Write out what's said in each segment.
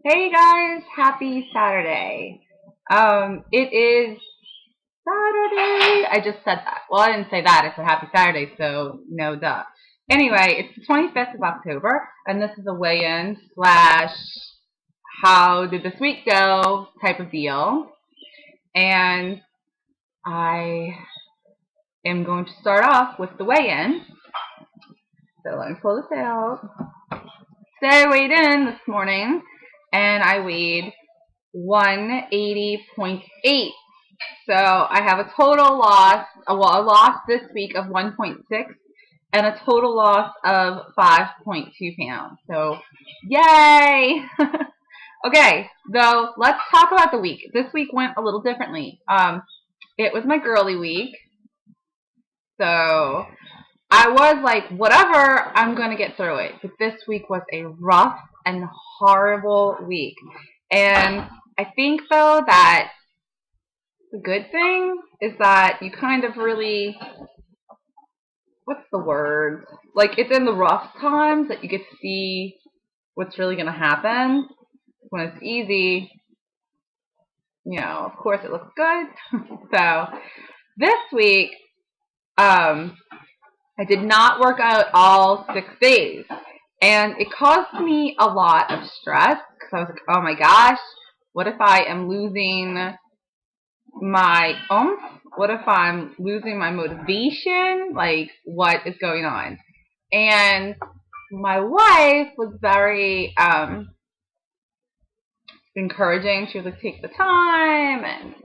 Hey guys, happy Saturday. It is Saturday. I just said that. Well, I didn't say that. I said happy Saturday, so no duh. Anyway, it's the 25th of October, and this is a weigh-in slash how did this week go type of deal. And I am going to start off with the weigh-in. So let me pull this out. Today I weighed in this morning, and I weighed 180.8. So I have a total loss, a loss this week of 1.6 and a total loss of 5.2 pounds. So yay! Okay, so let's talk about the week. This week went a little differently. It was my girly week. So I was like, whatever, I'm going to get through it. But this week was a rough and horrible week. And I think, though, that the good thing is that you kind of really, what's the word? Like, it's in the rough times that you get to see what's really going to happen. When it's easy, of course it looks good. So, this week, I did not work out all 6 days. And it caused me a lot of stress because I was like, oh my gosh, what if I am losing my oomph? What if I'm losing my motivation? Like, what is going on? And my wife was very encouraging. She was like, take the time and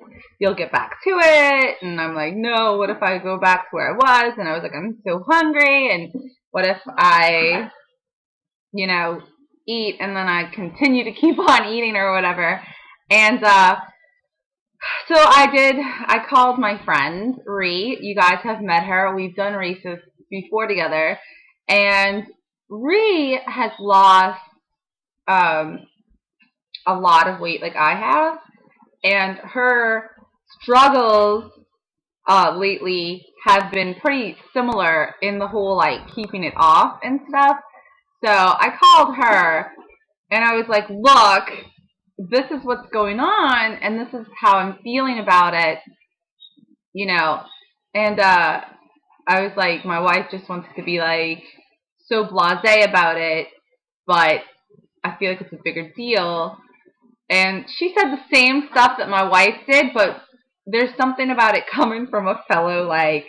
you'll get back to it. And I'm like, no, what if I go back to where I was? And I was like, I'm so hungry. And what if I, eat and then I continue to keep on eating or whatever? And so I called my friend, Ree. You guys have met her. We've done races before together. And Ree has lost a lot of weight like I have. And her struggles lately have been pretty similar in the whole, like, keeping it off and stuff. So I called her and I was like, look, this is what's going on and this is how I'm feeling about it, And I was like, my wife just wants to be like so blasé about it, but I feel like it's a bigger deal. And she said the same stuff that my wife did, but there's something about it coming from a fellow, like,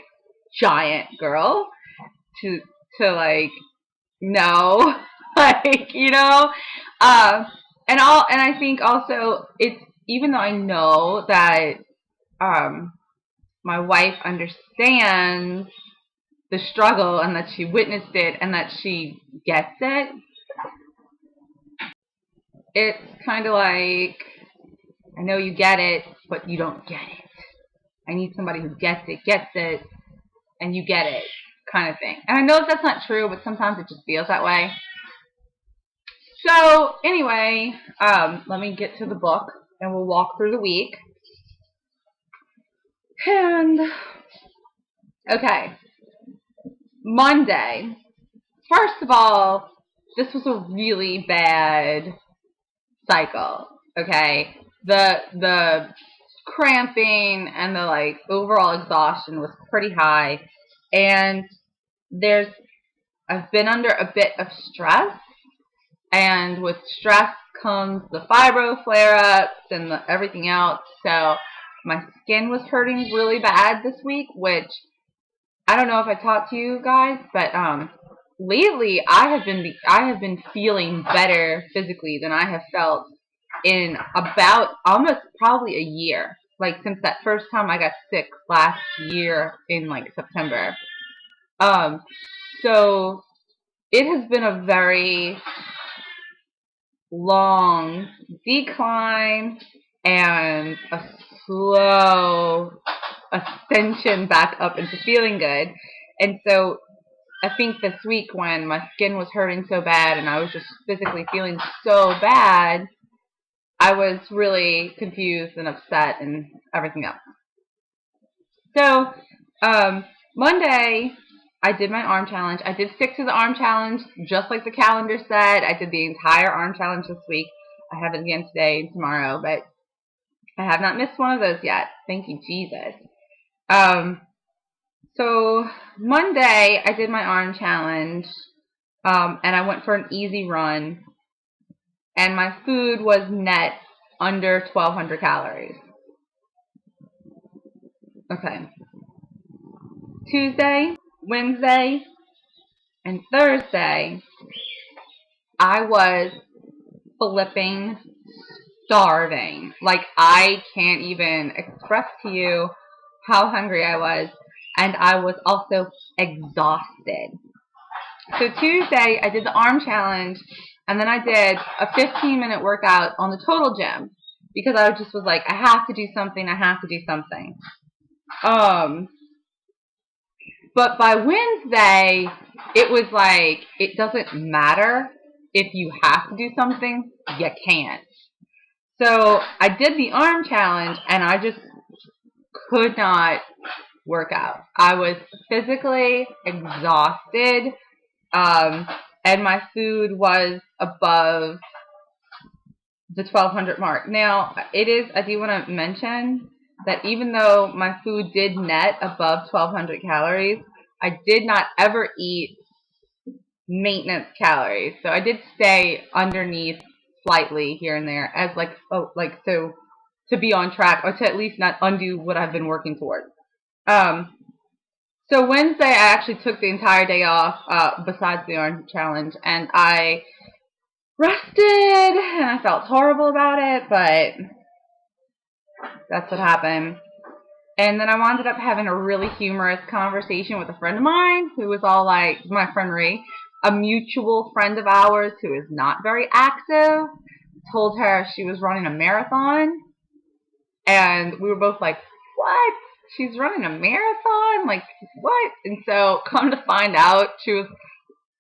giant girl to like, no, like, and I think also it's, even though I know that my wife understands the struggle and that she witnessed it and that she gets it, it's kind of like, I know you get it, but you don't get it. I need somebody who gets it, and you get it, kind of thing. And I know that's not true, but sometimes it just feels that way. So anyway, let me get to the book, and we'll walk through the week. And okay, Monday. First of all, this was a really bad cycle. Okay, the cramping and the, like, overall exhaustion was pretty high, and I've been under a bit of stress, and with stress comes the fibro flare-ups and everything else. So my skin was hurting really bad this week, which I don't know if I talked to you guys, but lately I have been feeling better physically than I have felt in about almost probably a year. Like, since that first time I got sick last year in, like, September. Um, so it has been a very long decline and a slow ascension back up into feeling good. And so I think this week, when my skin was hurting so bad and I was just physically feeling so bad, I was really confused and upset and everything else. So Monday, I did my arm challenge. I did stick to the arm challenge just like the calendar said. I did the entire arm challenge this week. I have it again today and tomorrow, but I have not missed one of those yet. Thank you, Jesus. So Monday I did my arm challenge, and I went for an easy run, and my food was net under 1,200 calories. Okay. Tuesday, Wednesday, and Thursday, I was flipping starving. Like, I can't even express to you how hungry I was, and I was also exhausted. So Tuesday, I did the arm challenge, and then I did a 15-minute workout on the Total Gym, because I just was like, I have to do something, I have to do something. But by Wednesday, it was like, it doesn't matter if you have to do something, you can't. So I did the arm challenge, and I just could not work out. I was physically exhausted, and my food was above the 1,200 mark. Now, I do want to mention that even though my food did net above 1,200 calories, I did not ever eat maintenance calories. So I did stay underneath slightly here and there as so to be on track, or to at least not undo what I've been working towards. So Wednesday I actually took the entire day off, besides the arm challenge, and I rested, and I felt horrible about it, but that's what happened. And then I wound up having a really humorous conversation with a friend of mine who was all like, my friend Ree, a mutual friend of ours who is not very active, told her she was running a marathon, and we were both like, what? She's running a marathon? Like, what? And so, come to find out, she was,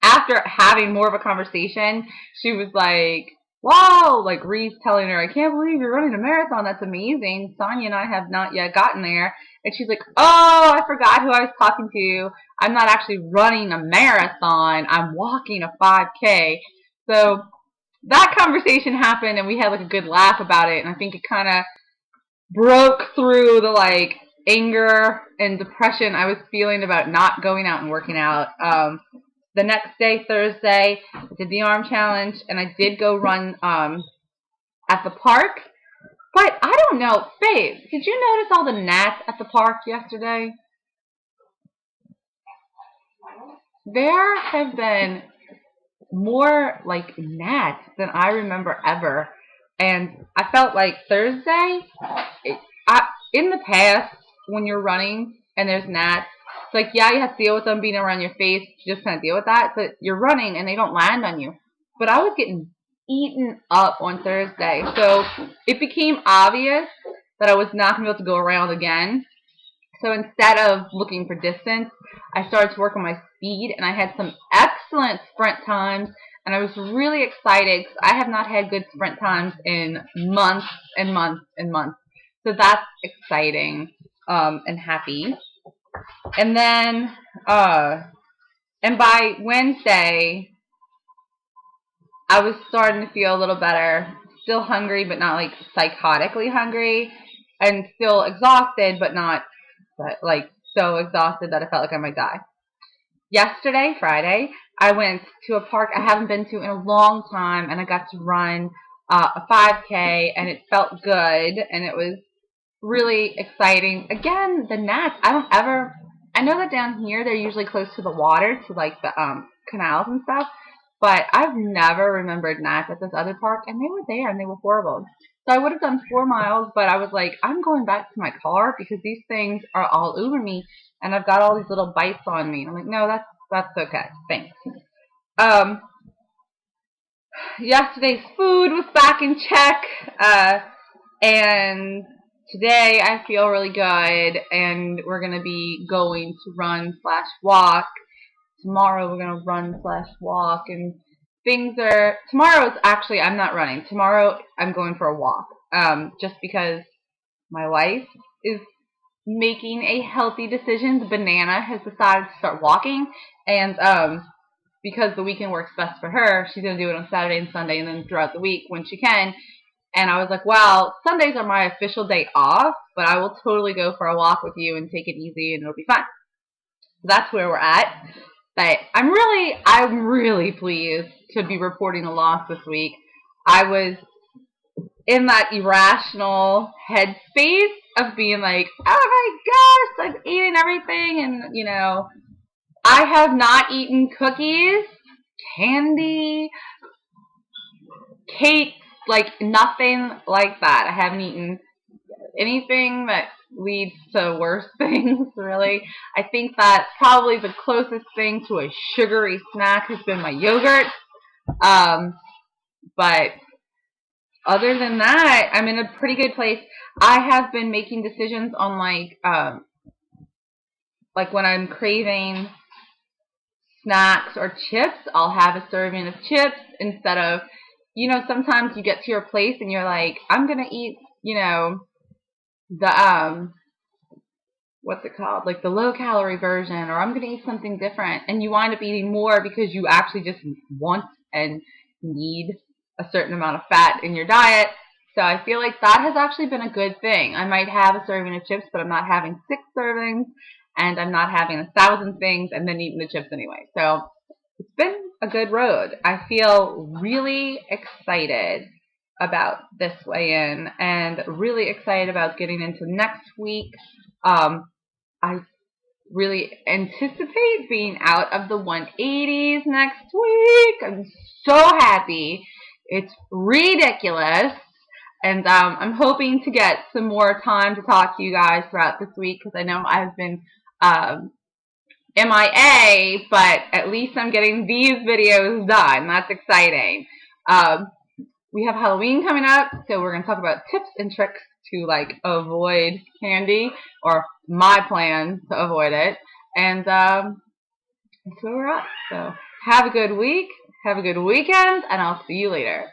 after having more of a conversation, she was like, wow, like Ree's telling her, I can't believe you're running a marathon. That's amazing. Sonia and I have not yet gotten there. And she's like, oh, I forgot who I was talking to. I'm not actually running a marathon. I'm walking a 5K. So that conversation happened, and we had like a good laugh about it. And I think it kind of broke through the like anger and depression I was feeling about not going out and working out. The next day, Thursday, I did the arm challenge, and I did go run at the park. But I don't know, Faith, did you notice all the gnats at the park yesterday? There have been more like gnats than I remember ever. And I felt like Thursday, in the past, when you're running and there's gnats, it's like, yeah, you have to deal with them being around your face. You just kind of deal with that. But you're running and they don't land on you. But I was getting eaten up on Thursday. So it became obvious that I was not going to be able to go around again. So instead of looking for distance, I started to work on my speed. And I had some excellent sprint times. And I was really excited because I have not had good sprint times in months and months and months. So that's exciting and happy. And then, and by Wednesday, I was starting to feel a little better. Still hungry, but not like psychotically hungry. And still exhausted, but not like so exhausted that I felt like I might die. Yesterday, Friday, I went to a park I haven't been to in a long time, and I got to run a 5K, and it felt good, and it was really exciting. Again, the gnats, I know that down here they're usually close to the water, to like the canals and stuff, but I've never remembered gnats at this other park, and they were there, and they were horrible. So I would have done 4 miles, but I was like, I'm going back to my car because these things are all over me, and I've got all these little bites on me. I'm like, no, that's okay. Thanks. Yesterday's food was back in check, and today I feel really good, and we're going to be going to run/walk. Tomorrow we're going to run/walk, and tomorrow's actually, I'm not running. Tomorrow I'm going for a walk, just because my wife is making a healthy decision. The banana has decided to start walking, and because the weekend works best for her, she's going to do it on Saturday and Sunday and then throughout the week when she can. And I was like, well, Sundays are my official day off, but I will totally go for a walk with you and take it easy and it'll be fun. So that's where we're at. But I'm really pleased to be reporting a loss this week. I was in that irrational headspace of being like, oh my gosh, I'm eating everything, and I have not eaten cookies, candy, cakes, like nothing like that. I haven't eaten anything that leads to worse things, really. I think that probably the closest thing to a sugary snack has been my yogurt. But other than that, I'm in a pretty good place. I have been making decisions on like when I'm craving snacks or chips, I'll have a serving of chips instead of, sometimes you get to your place and you're like, I'm going to eat, the, what's it called? Like the low calorie version, or I'm going to eat something different. And you wind up eating more because you actually just want and need a certain amount of fat in your diet. So I feel like that has actually been a good thing. I might have a serving of chips, but I'm not having 6 servings, and I'm not having 1,000 things and then eating the chips anyway. So it's been a good road. I feel really excited about this weigh-in and really excited about getting into next week. I really anticipate being out of the 180s next week. I'm so happy. It's ridiculous. And I'm hoping to get some more time to talk to you guys throughout this week because I know I've been MIA, but at least I'm getting these videos done. That's exciting. We have Halloween coming up, so we're going to talk about tips and tricks to avoid candy, or my plan to avoid it. And that's where we're at. So have a good week, have a good weekend, and I'll see you later.